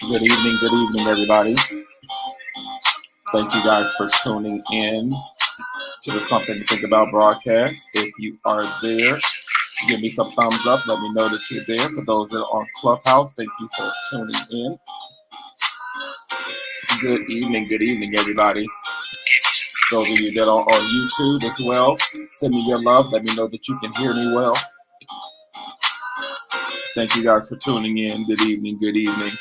Good evening, everybody. Thank you guys for tuning in to the Something to Think About broadcast. If you are there, give me some thumbs up. Let me know that you're there. For those that are on Clubhouse, thank you for tuning in. Good evening, everybody. Those of you that are on YouTube as well, send me your love. Let me know that you can hear me well. Thank you guys for tuning in. Good evening. Good evening.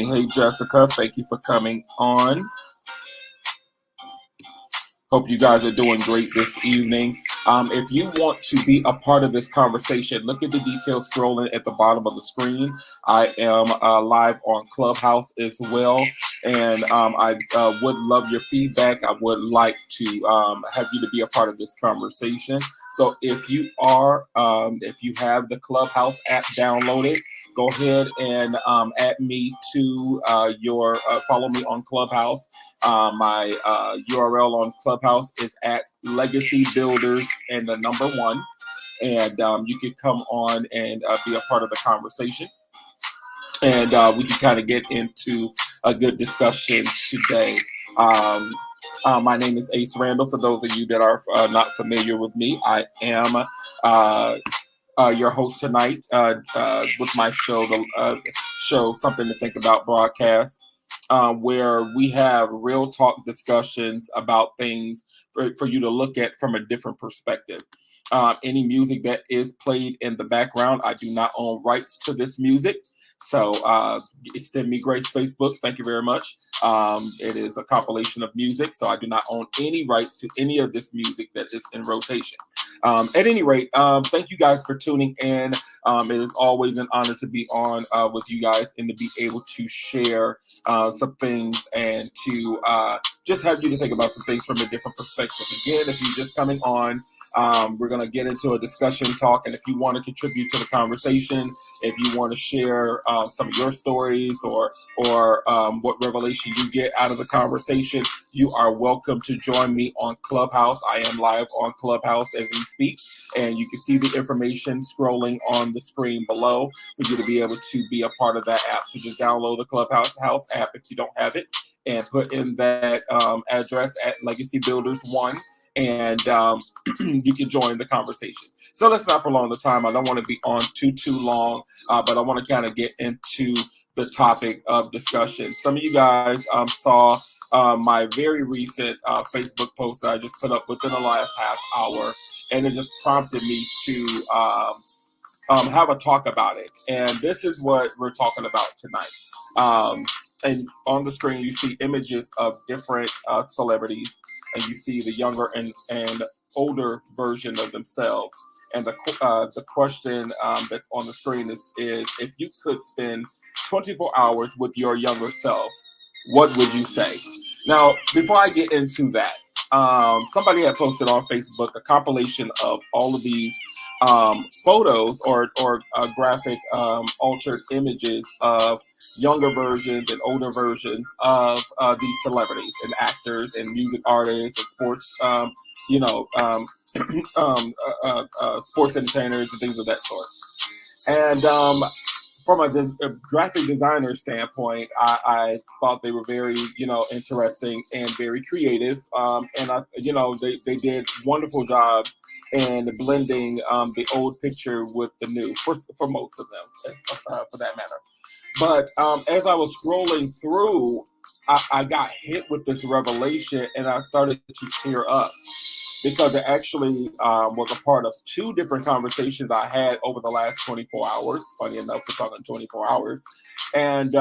Hey, Jessica. Thank you for coming on. Hope you guys are doing great this evening. If you want to be a part of this conversation, look at the details scrolling at the bottom of the screen. I am live on Clubhouse as well, and I would love your feedback. I would like to have you to be a part of this conversation. So if you are, if you have the Clubhouse app downloaded, go ahead and add me to your follow me on Clubhouse. My URL on Clubhouse is at Legacy Builders and the number 1. And you can come on and be a part of the conversation. And we can kind of get into a good discussion today. My name is Ace Randall. For those of you that are not familiar with me, I am your host tonight with my show, the show Something to Think About broadcast, where we have real talk discussions about things for you to look at from a different perspective. Any music that is played in the background, I do not own rights to this music. So extend me grace, Facebook. Thank you very much. It is a compilation of music, so I do not own any rights to any of this music that is in rotation. At any rate, thank you guys for tuning in. It is always an honor to be on with you guys and to be able to share some things and to just have you to think about some things from a different perspective. Again, if you're just coming on, we're going to get into a discussion talk, and if you want to contribute to the conversation, if you want to share some of your stories or what revelation you get out of the conversation, you are welcome to join me on Clubhouse. I am live on Clubhouse as we speak, and you can see the information scrolling on the screen below for you to be able to be a part of that app. So just download the Clubhouse app if you don't have it, and put in that address at Legacy Builders 1. And you can join the conversation. So let's not prolong the time. I don't want to be on too long, but I want to kind of get into the topic of discussion. Some of you guys saw my very recent Facebook post that I just put up within the last half hour, and it just prompted me to have a talk about it. And this is what we're talking about tonight. Um, and on the screen, you see images of different celebrities, and you see the younger and older version of themselves. And the question that's on the screen is if you could spend 24 hours with your younger self, what would you say? Now, before I get into that, somebody had posted on Facebook a compilation of all of these photos or graphic altered images of younger versions and older versions of these celebrities and actors and music artists and sports, you know, sports entertainers and things of that sort. And from a graphic designer standpoint, I thought they were very, interesting and very creative. And they did wonderful jobs in blending the old picture with the new for most of them, for that matter. But as I was scrolling through, I got hit with this revelation, and I started to tear up because it actually was a part of two different conversations I had over the last 24 hours. Funny enough, we're talking 24 hours. And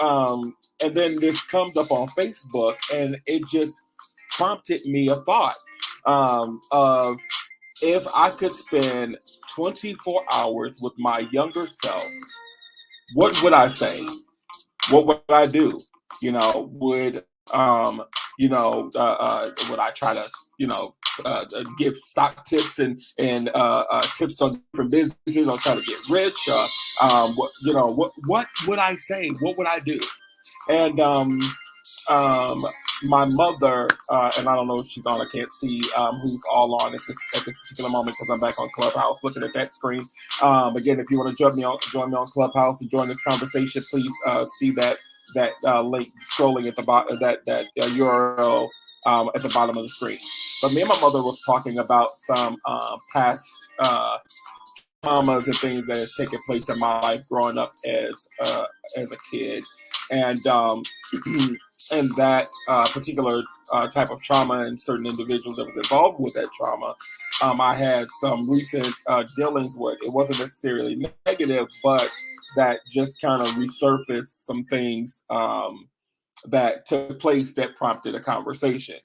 and then this comes up on Facebook, and it just prompted me a thought of if I could spend 24 hours with my younger self, what would I say? What would I do? Would would I try to give stock tips and tips on different businesses or try to get rich? What would I say? What would I do? And um, my mother, and I don't know if she's on, I can't see who's all on at this particular moment because I'm back on Clubhouse looking at that screen. Again, if you want to join me on Clubhouse and join this conversation, please see that link scrolling at the bottom, that URL at the bottom of the screen. But me and my mother was talking about some past traumas and things that has taken place in my life growing up as a kid, and and that particular type of trauma and certain individuals that was involved with that trauma. I had some recent dealings with. It wasn't necessarily negative, but that just kind of resurfaced some things that took place that prompted a conversation.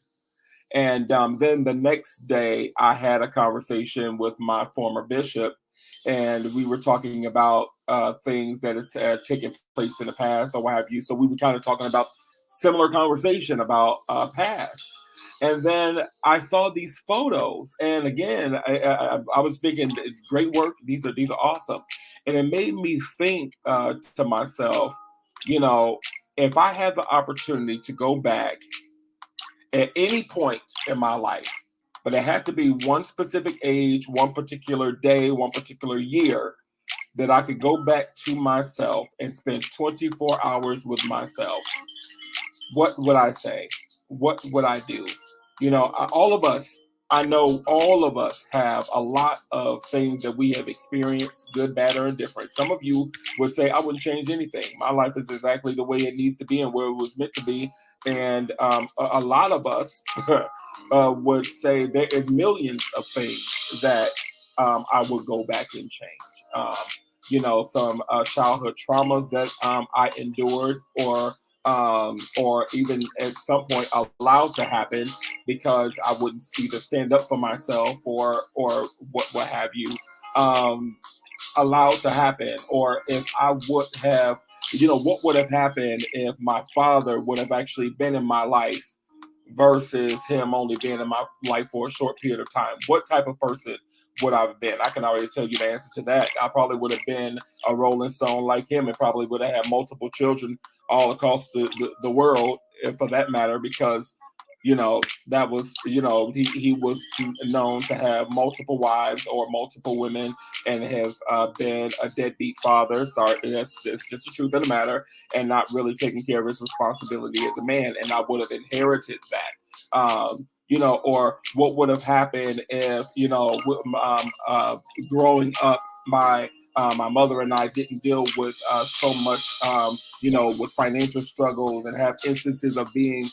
And then the next day, I had a conversation with my former bishop, and we were talking about things that has taken place in the past or what have you. So we were kind of talking about similar conversation about past. And then I saw these photos, and again, I was thinking, great work. These are awesome, and it made me think to myself, if I had the opportunity to go back at any point in my life, but it had to be one specific age, one particular day, one particular year, that I could go back to myself and spend 24 hours with myself. What would I say? What would I do? All of us, I know all of us have a lot of things that we have experienced, good, bad, or indifferent. Some of you would say, I wouldn't change anything. My life is exactly the way it needs to be and where it was meant to be. And a lot of us would say there is millions of things that I would go back and change. Some childhood traumas that I endured or even at some point allowed to happen because I wouldn't either stand up for myself or what have you, allowed to happen. Or if I would have, what would have happened if my father would have actually been in my life versus him only being in my life for a short period of time? What type of person would I have been? I can already tell you the answer to that. I probably would have been a Rolling Stone like him and probably would have had multiple children all across the world, for that matter, because that was, he was known to have multiple wives or multiple women and have been a deadbeat father. Sorry, that's just the truth of the matter, and not really taking care of his responsibility as a man. And I would have inherited that. Or what would have happened if, growing up, my My mother and I didn't deal with so much, with financial struggles and have instances of being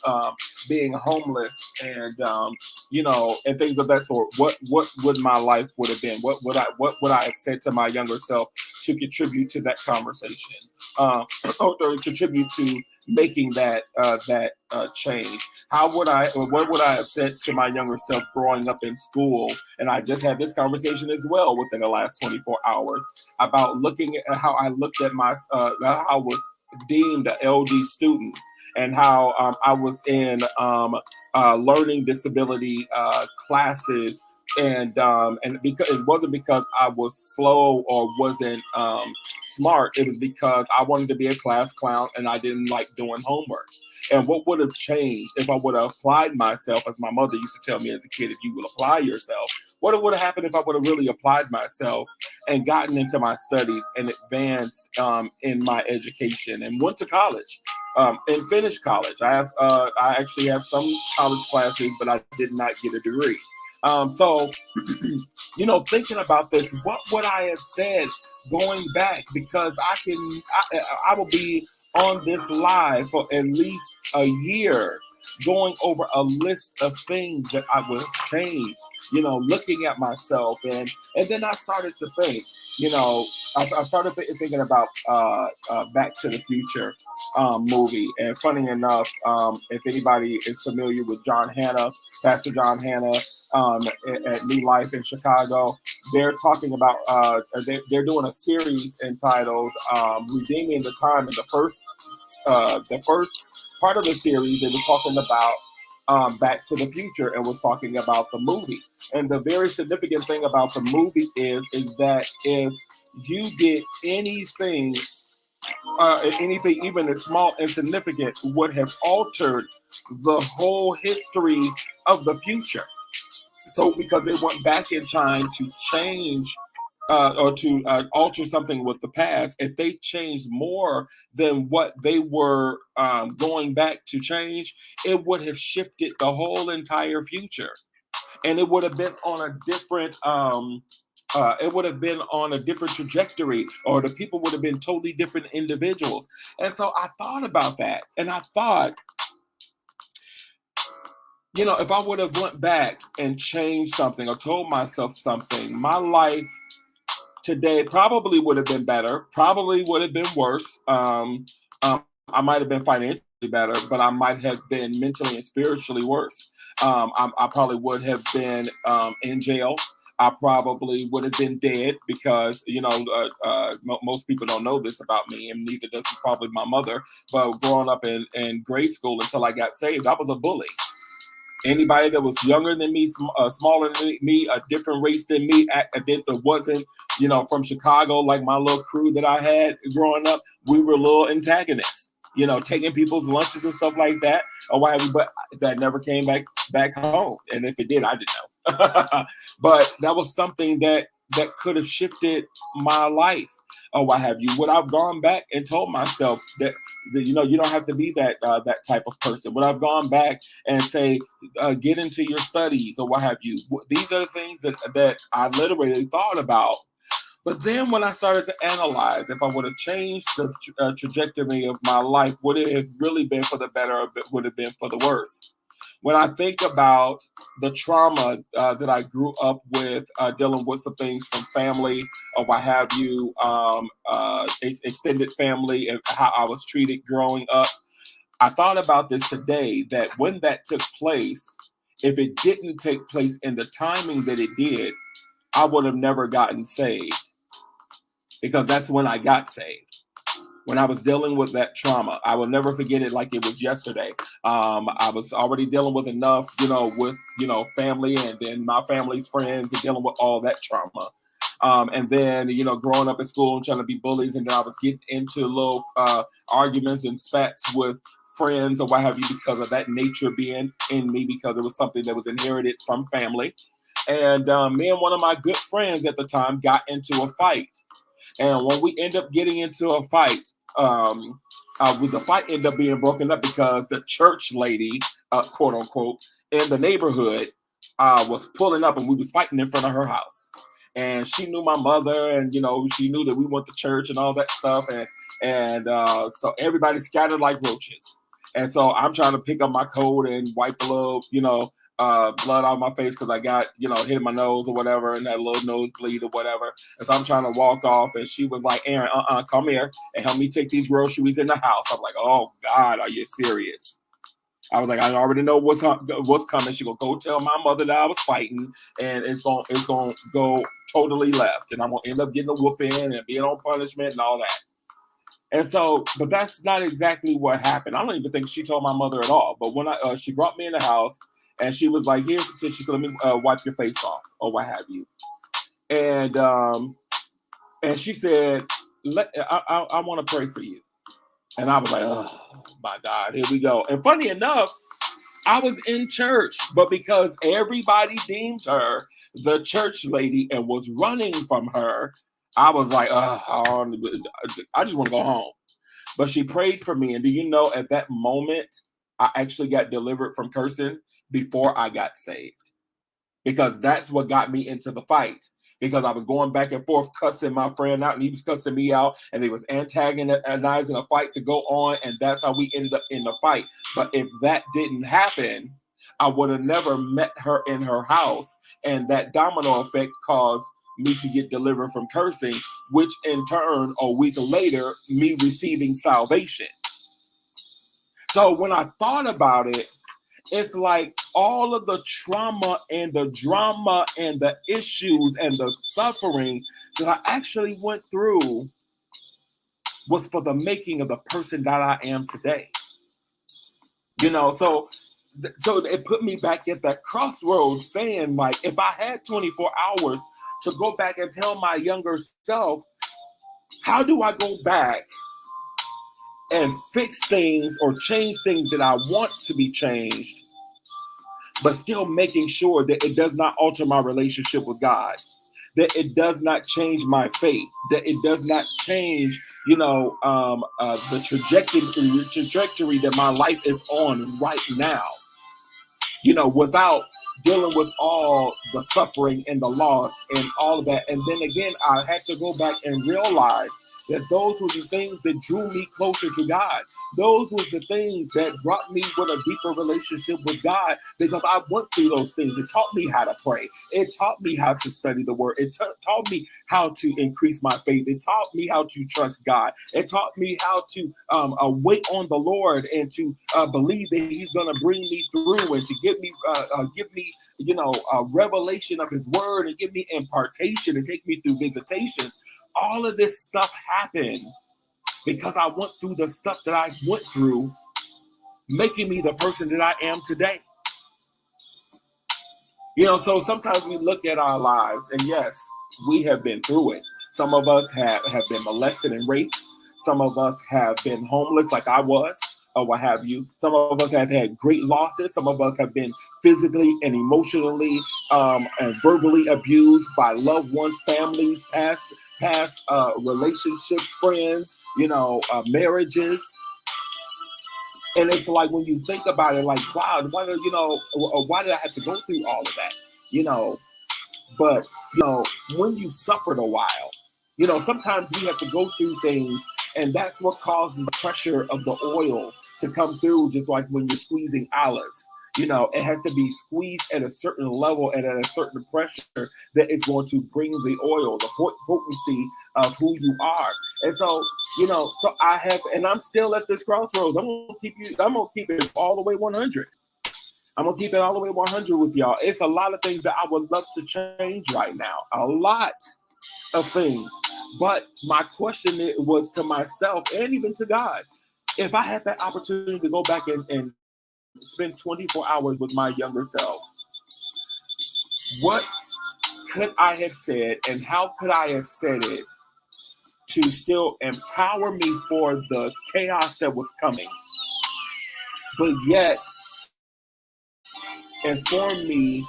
homeless and things of that sort. What would my life would have been? What would I have said to my younger self to contribute to that conversation, or contribute to making that change? Or what would I have said to my younger self growing up in school? And I just had this conversation as well within the last 24 hours about looking at how I looked at how I was deemed an LD student, and how I was in learning disability classes, and because it wasn't because I was slow or wasn't smart, it was because I wanted to be a class clown and I didn't like doing homework. And what would have changed if I would have applied myself, as my mother used to tell me as a kid, if you will apply yourself, what would have happened if I would have really applied myself and gotten into my studies and advanced in my education and went to college and finished college. I actually have some college classes, but I did not get a degree. So, thinking about this, what would I have said going back? Because I will be on this live for at least a year, going over a list of things that I would change, looking at myself. And then I started to think, I started thinking about Back to the Future movie. And funny enough, if anybody is familiar with John Hanna, Pastor John Hanna at New Life in Chicago, they're talking about, they're doing a series entitled Redeeming the Time. And the first part of the series, they were talking about Back to the Future, and was talking about the movie. And the very significant thing about the movie is that if you did anything even as small and significant, would have altered the whole history of the future. So because they went back in time to change or to alter something with the past, if they changed more than what they were going back to change, it would have shifted the whole entire future, and it would have been on a different. It would have been on a different trajectory, or the people would have been totally different individuals. And so I thought about that, and I thought, if I would have went back and changed something or told myself something, my life today probably would have been better, probably would have been worse. I might have been financially better, but I might have been mentally and spiritually worse. I probably would have been in jail. I probably would have been dead because, most people don't know this about me, and neither does probably my mother. But growing up in grade school until I got saved, I was a bully. Anybody that was younger than me, smaller than me, a different race than me, that wasn't, from Chicago, like my little crew that I had growing up, we were little antagonists, taking people's lunches and stuff like that, or what have you. But that never came back home. And if it did, I didn't know. But that was something that could have shifted my life, or what have you. Would I've gone back and told myself that you don't have to be that type of person? Would I've gone back and say, get into your studies, or what have you? These are the things that I literally thought about. But then when I started to analyze, if I would have changed the trajectory of my life, would it have really been for the better, or would it have been for the worse? When I think about the trauma that I grew up with, dealing with some things from family, or what have you, extended family, and how I was treated growing up, I thought about this today, that when that took place, if it didn't take place in the timing that it did, I would have never gotten saved, because that's when I got saved. When I was dealing with that trauma, I will never forget it like it was yesterday. I was already dealing with enough, with family, and then my family's friends, and dealing with all that trauma. And then, growing up in school and trying to be bullies, and then I was getting into little arguments and spats with friends, or what have you, because of that nature being in me, because it was something that was inherited from family. And me and one of my good friends at the time got into a fight. And when we end up getting into a fight, the fight ended up being broken up because the church lady, quote unquote, in the neighborhood was pulling up, and we was fighting in front of her house. and she knew my mother, and she knew that we went to church and all that stuff, and so everybody scattered like roaches. And so I'm trying to pick up my coat and wipe a little, blood out of my face because I got, hit in my nose or whatever, and that little nosebleed or whatever. And so I'm trying to walk off, and she was like, Aaron, come here and help me take these groceries in the house. I'm like, oh God, are you serious? I was like, I already know what's coming. She gonna go tell my mother that I was fighting, and it's gonna go totally left, and I'm gonna end up getting a whooping and being on punishment and all that. And so, but that's not exactly what happened. I don't even think she told my mother at all. But when she brought me in the house, and she was like, "Here's the tissue. Let me wipe your face off, or what have you." And she said, I want to pray for you." And I was like, "Oh my God, here we go." And funny enough, I was in church, but because everybody deemed her the church lady and was running from her, I was like, I just want to go home. But she prayed for me. And do you know, at that moment, I actually got delivered from cursing before I got saved. Because that's what got me into the fight. Because I was going back and forth cussing my friend out, and he was cussing me out, and they was antagonizing a fight to go on, and that's how we ended up in the fight. But if that didn't happen, I would have never met her in her house, and that domino effect caused me to get delivered from cursing, which in turn, a week later, me receiving salvation. So when I thought about it, it's like all of the trauma and the drama and the issues and the suffering that I actually went through was for the making of the person that I am today. So it put me back at that crossroads saying, like, if I had 24 hours to go back and tell my younger self, how do I go back and fix things or change things that I want to be changed, but still making sure that it does not alter my relationship with God, that it does not change my faith, that it does not change, the trajectory that my life is on right now, without dealing with all the suffering and the loss and all of that. And then again, I had to go back and realize that those were the things that drew me closer to God. Those were the things that brought me with a deeper relationship with God, because I went through those things. It taught me how to pray. It taught me how to study the word. It taught me how to increase my faith. It taught me how to trust God. It taught me how to wait on the Lord and to believe that He's going to bring me through, and to give me a revelation of His word, and give me impartation, and take me through visitation. All of this stuff happened because I went through the stuff that I went through, making me the person that I am today. So sometimes we look at our lives, and yes, we have been through it. Some of us have been molested and raped. Some of us have been homeless like I was, or what have you. Some of us have had great losses. Some of us have been physically and emotionally and verbally abused by loved ones, families, past relationships, friends, marriages. And it's like, when you think about it, like, wow, why did I have to go through all of that? But when you suffered a while, sometimes we have to go through things, and that's what causes the pressure of the oil to come through, just like when you're squeezing olives. It has to be squeezed at a certain level and at a certain pressure that is going to bring the oil, the potency of who you are. And so, so I have, and I'm still at this crossroads. I'm gonna keep it all the way 100. I'm gonna keep it all the way 100 with y'all. It's a lot of things that I would love to change right now. A lot of things. But my question was to myself, and even to God, if I had that opportunity to go back and spend 24 hours with my younger self, what could I have said, and how could I have said it to still empower me for the chaos that was coming, but yet inform me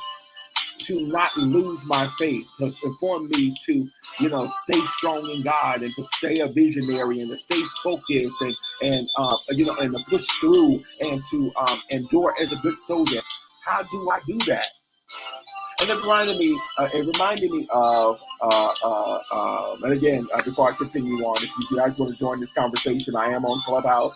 to not lose my faith, to inform me to, stay strong in God, and to stay a visionary, and to stay focused, and to push through, and to endure as a good soldier. How do I do that? And it reminded me of, and again, before I continue on, if you guys want to join this conversation, I am on Clubhouse.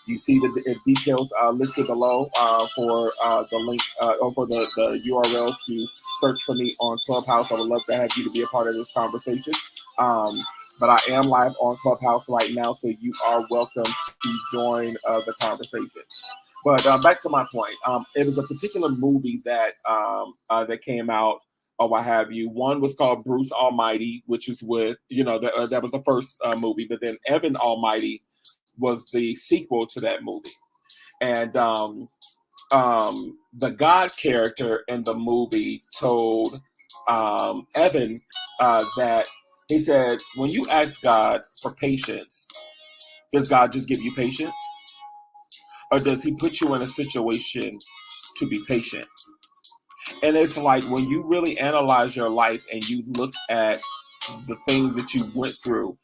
You see the details listed below for the link or for the URL to search for me on Clubhouse. I would love to have you to be a part of this conversation. But I am live on Clubhouse right now, so you are welcome to join the conversation. But back to my point, it was a particular movie that that came out, or what have you. One was called Bruce Almighty, which is with, that was the first movie, but then Evan Almighty was the sequel to that movie. And the God character in the movie told Evan that he said, when you ask God for patience, does God just give you patience? Or does he put you in a situation to be patient? And it's like when you really analyze your life and you look at the things that you went through,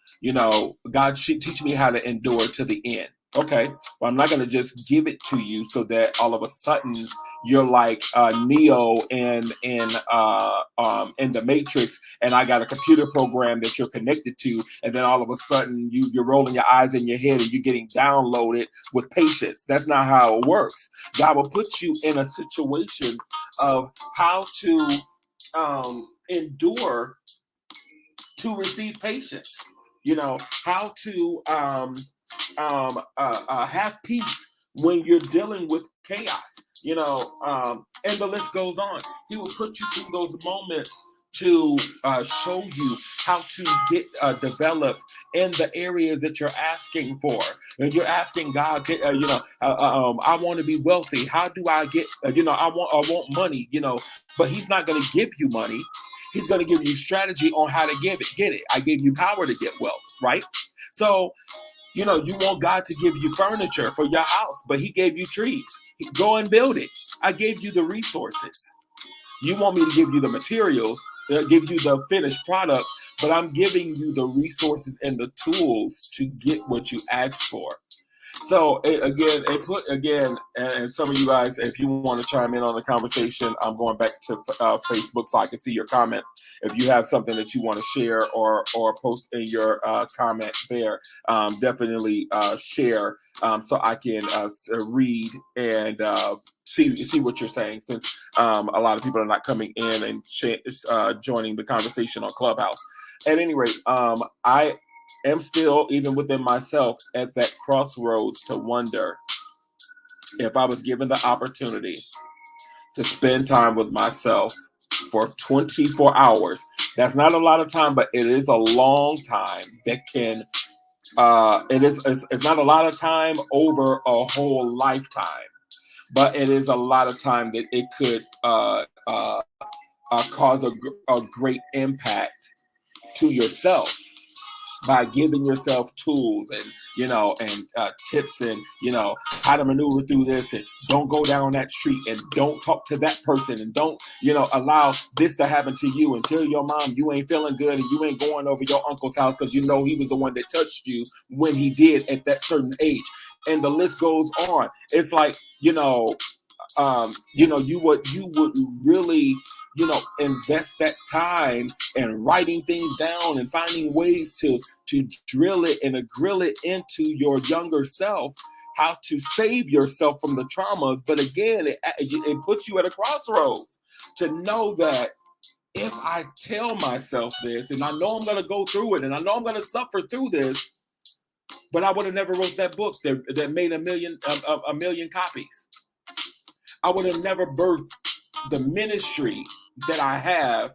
God should teach me how to endure to the end. Okay, well, I'm not going to just give it to you so that all of a sudden you're like Neo in the Matrix, and I got a computer program that you're connected to, and then all of a sudden you're rolling your eyes in your head and you're getting downloaded with patience. That's not how it works. God will put you in a situation of how to endure to receive patience. How to have peace when you're dealing with chaos. And the list goes on. He will put you through those moments to show you how to get developed in the areas that you're asking for. And you're asking God, I want to be wealthy. How do I get, I want money, but he's not going to give you money. He's going to give you strategy on how to get it. I gave you power to get wealth, right? So, you want God to give you furniture for your house, but he gave you trees. Go and build it. I gave you the resources. You want me to give you the materials, give you the finished product, but I'm giving you the resources and the tools to get what you asked for. So and some of you guys, if you want to chime in on the conversation, I'm going back to Facebook so I can see your comments. If you have something that you want to share or post in your comment there, definitely share so I can read and see what you're saying, since a lot of people are not coming in and joining the conversation on Clubhouse. At any rate, I am still, even within myself, at that crossroads to wonder if I was given the opportunity to spend time with myself for 24 hours. That's not a lot of time, but it is a long time that can, it's not a lot of time over a whole lifetime, but it is a lot of time that it could cause a great impact to yourself by giving yourself tools and tips and how to maneuver through this, and don't go down that street, and don't talk to that person, and don't allow this to happen to you, and tell your mom you ain't feeling good and you ain't going over your uncle's house because he was the one that touched you when he did at that certain age. And the list goes on. It's like you would really invest that time in writing things down and finding ways to drill it and grill it into your younger self, how to save yourself from the traumas. But again, it puts you at a crossroads to know that if I tell myself this, and I know I'm going to go through it, and I know I'm going to suffer through this, but I would have never wrote that book that made a million copies. I would have never birthed the ministry that I have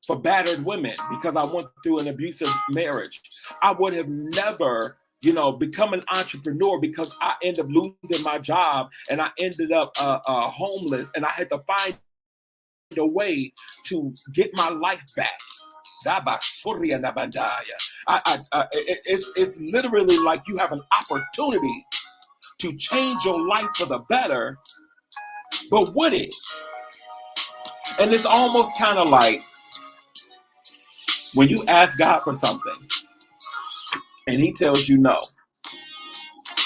for battered women because I went through an abusive marriage. I would have never, become an entrepreneur because I ended up losing my job and I ended up homeless, and I had to find a way to get my life back. It's literally like you have an opportunity to change your life for the better, but would it? And it's almost kind of like when you ask God for something and he tells you no,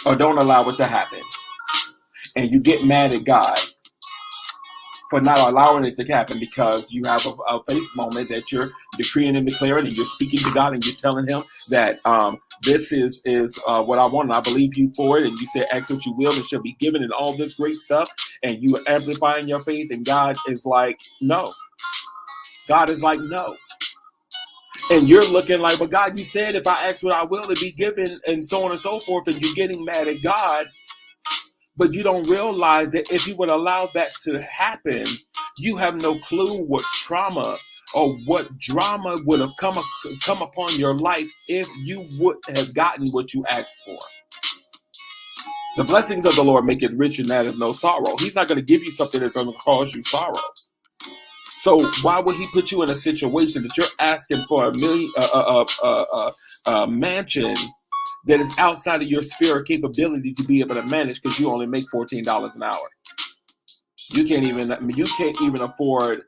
or don't allow it to happen, and you get mad at God for not allowing it to happen, because you have a faith moment that you're decreeing and declaring, and you're speaking to God, and you're telling him that this is what I want, and I believe you for it. And you say, ask what you will, and shall be given, and all this great stuff. And you are amplifying your faith, and God is like, no. God is like, no. And you're looking like, but God, you said if I ask what I will, it be given, and so on and so forth. And you're getting mad at God. But you don't realize that if you would allow that to happen, you have no clue what trauma or what drama would have come upon your life if you would have gotten what you asked for. The blessings of the Lord make it rich and that of no sorrow. He's not going to give you something that's going to cause you sorrow. So why would he put you in a situation that you're asking for a mansion that is outside of your sphere of capability to be able to manage, because you only make $14 an hour? You can't even afford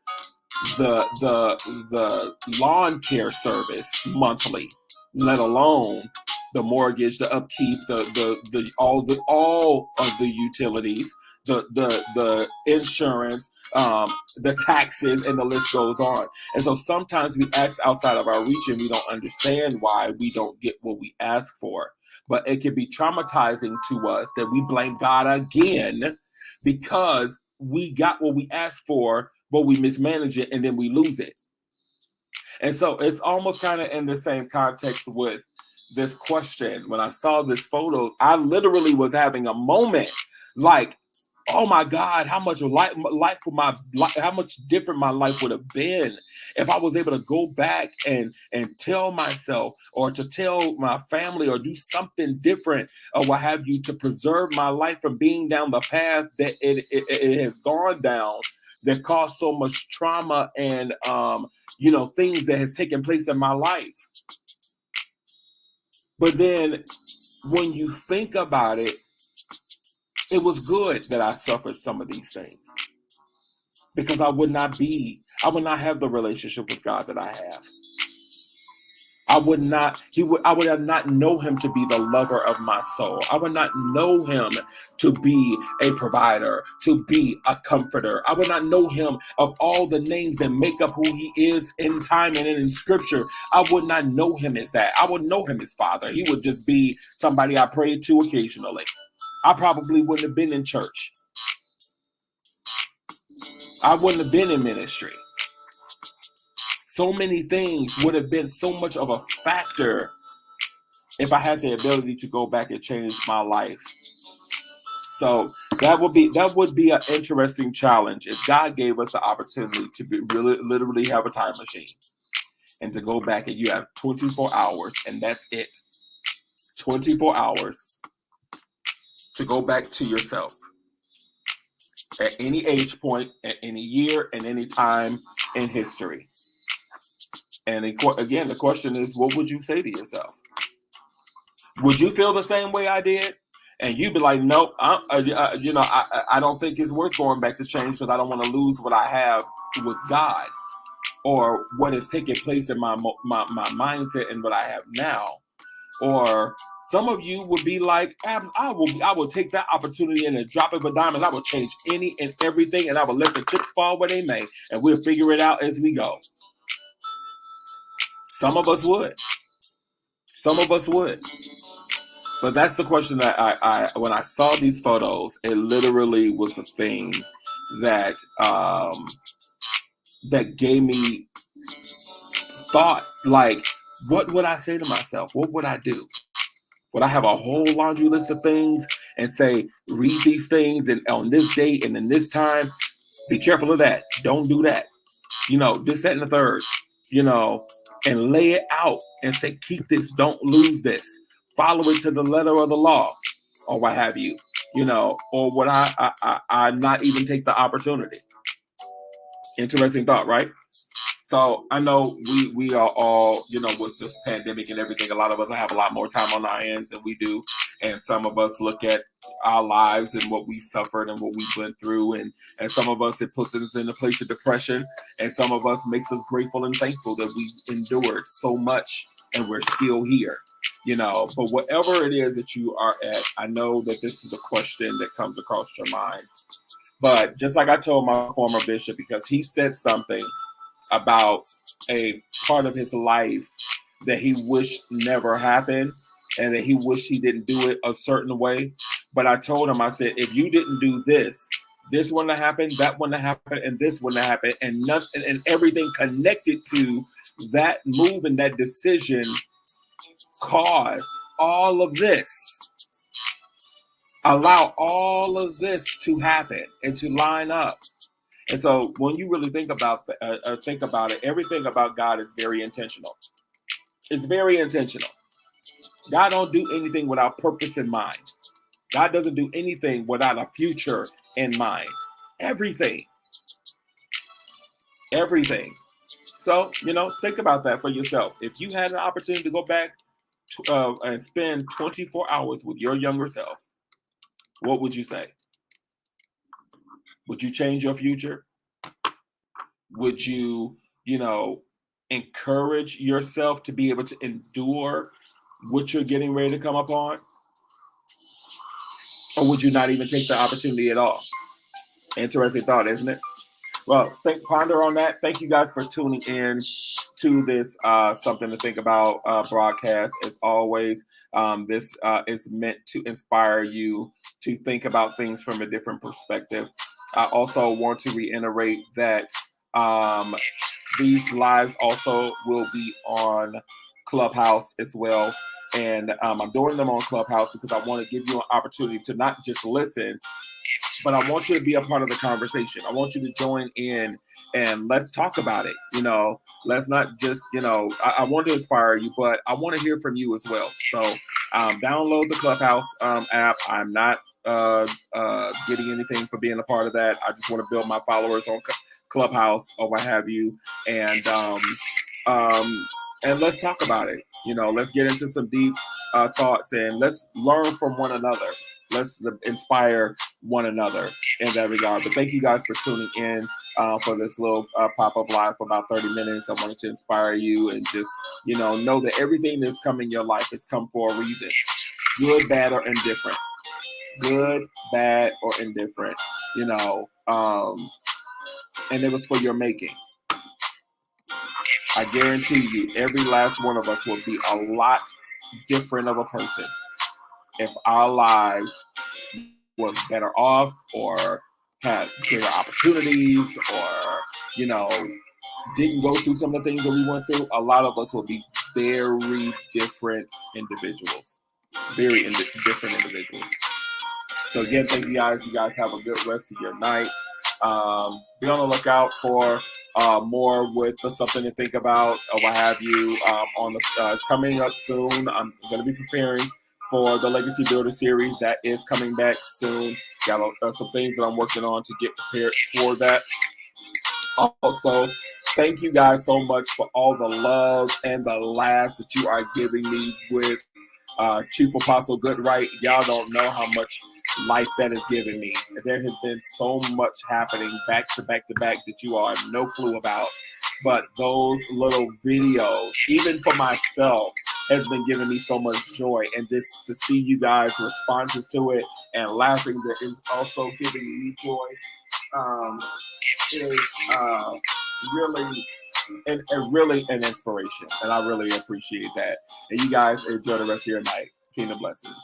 the lawn care service monthly, let alone the mortgage, the upkeep, the all of the utilities, the insurance, the taxes, and the list goes on. And so sometimes we ask outside of our reach, and we don't understand why we don't get what we ask for. But it can be traumatizing to us that we blame God again because we got what we asked for, but we mismanage it, and then we lose it. And so it's almost kind of in the same context with this question. When I saw this photo, I literally was having a moment like, oh my God, how much how much different my life would have been if I was able to go back and tell myself, or to tell my family, or do something different, or what have you, to preserve my life from being down the path that it has gone down, that caused so much trauma and things that has taken place in my life. But then when you think about it, it was good that I suffered some of these things, because I would not have the relationship with God that I have. I would have not know him to be the lover of my soul. I would not know him to be a provider, to be a comforter. I would not know him of all the names that make up who he is in time and in scripture. I would not know him as that. I would know him as Father. He would just be somebody I prayed to occasionally. I probably wouldn't have been in church. I wouldn't have been in ministry. So many things would have been so much of a factor if I had the ability to go back and change my life. So that would be an interesting challenge if God gave us the opportunity to literally have a time machine, and to go back, and you have 24 hours, and that's it. 24 hours to go back to yourself at any age point, at any year, and any time in history. And again, the question is, what would you say to yourself? Would you feel the same way I did? And you'd be like, nope, I don't think it's worth going back to change, because I don't want to lose what I have with God, or what is taking place in my mindset and what I have now. Or some of you would be like, I will take that opportunity and drop of a dime, and I will change any and everything, and I will let the chips fall where they may, and we'll figure it out as we go. Some of us would. Some of us would. But that's the question that I when I saw these photos, it literally was the thing that that gave me thought. Like, what would I say to myself? What would I do? Would I have a whole laundry list of things and say, read these things, and on this date and in this time, be careful of that. Don't do that. This, that, and the third, and lay it out and say, keep this, don't lose this. Follow it to the letter of the law, or what have you, or would I not even take the opportunity? Interesting thought, right? So I know we are all, with this pandemic and everything, a lot of us have a lot more time on our hands than we do. And some of us look at our lives and what we've suffered and what we've went through. And some of us, it puts us in a place of depression. And some of us makes us grateful and thankful that we endured so much and we're still here. But whatever it is that you are at, I know that this is a question that comes across your mind. But just like I told my former bishop, because he said something about a part of his life that he wished never happened and that he wished he didn't do it a certain way. But I told him, I said, if you didn't do this, this wouldn't have happened, that wouldn't have happened, and this wouldn't have happened, and nothing, and everything connected to that move and that decision caused all of this. Allow all of this to happen and to line up. And so when you really think about it, everything about God is very intentional. It's very intentional. God don't do anything without purpose in mind. God doesn't do anything without a future in mind. Everything. So, think about that for yourself. If you had an opportunity to go back and spend 24 hours with your younger self, what would you say? Would you change your future? Would you, encourage yourself to be able to endure what you're getting ready to come upon? Or would you not even take the opportunity at all? Interesting thought, isn't it? Well, ponder on that. Thank you guys for tuning in to this Something to Think About broadcast. As always, this is meant to inspire you to think about things from a different perspective. I also want to reiterate that these lives also will be on Clubhouse as well. And I'm doing them on Clubhouse because I want to give you an opportunity to not just listen, but I want you to be a part of the conversation. I want you to join in and let's talk about it. Let's not just, I want to inspire you, but I want to hear from you as well. So download the Clubhouse app. I'm not getting anything for being a part of that. I just want to build my followers on Clubhouse or what have you. And let's talk about it. Let's get into some deep thoughts and let's learn from one another. Let's inspire one another in that regard. But thank you guys for tuning in for this little pop-up live for about 30 minutes. I wanted to inspire you and just, know that everything that's come in your life has come for a reason. Good, bad, or indifferent. Good, bad, or indifferent. And it was for your making. I guarantee you, every last one of us will be a lot different of a person if our lives was better off or had greater opportunities or, didn't go through some of the things that we went through. A lot of us will be very different individuals. Different individuals. So again, thank you guys. You guys have a good rest of your night. Be on the lookout for more with Something to Think About or what have you on the coming up soon. I'm going to be preparing for the Legacy Builder series that is coming back soon. Got some things that I'm working on to get prepared for that. Also, thank you guys so much for all the love and the laughs that you are giving me with Chief Apostle Goodright. Y'all don't know how much life that has given me. There has been so much happening back to back to back that you all have no clue about. But those little videos, even for myself, has been giving me so much joy. And just to see you guys' responses to it and laughing that is also giving me joy is really an inspiration. And I really appreciate that. And you guys enjoy the rest of your night. Kingdom blessings.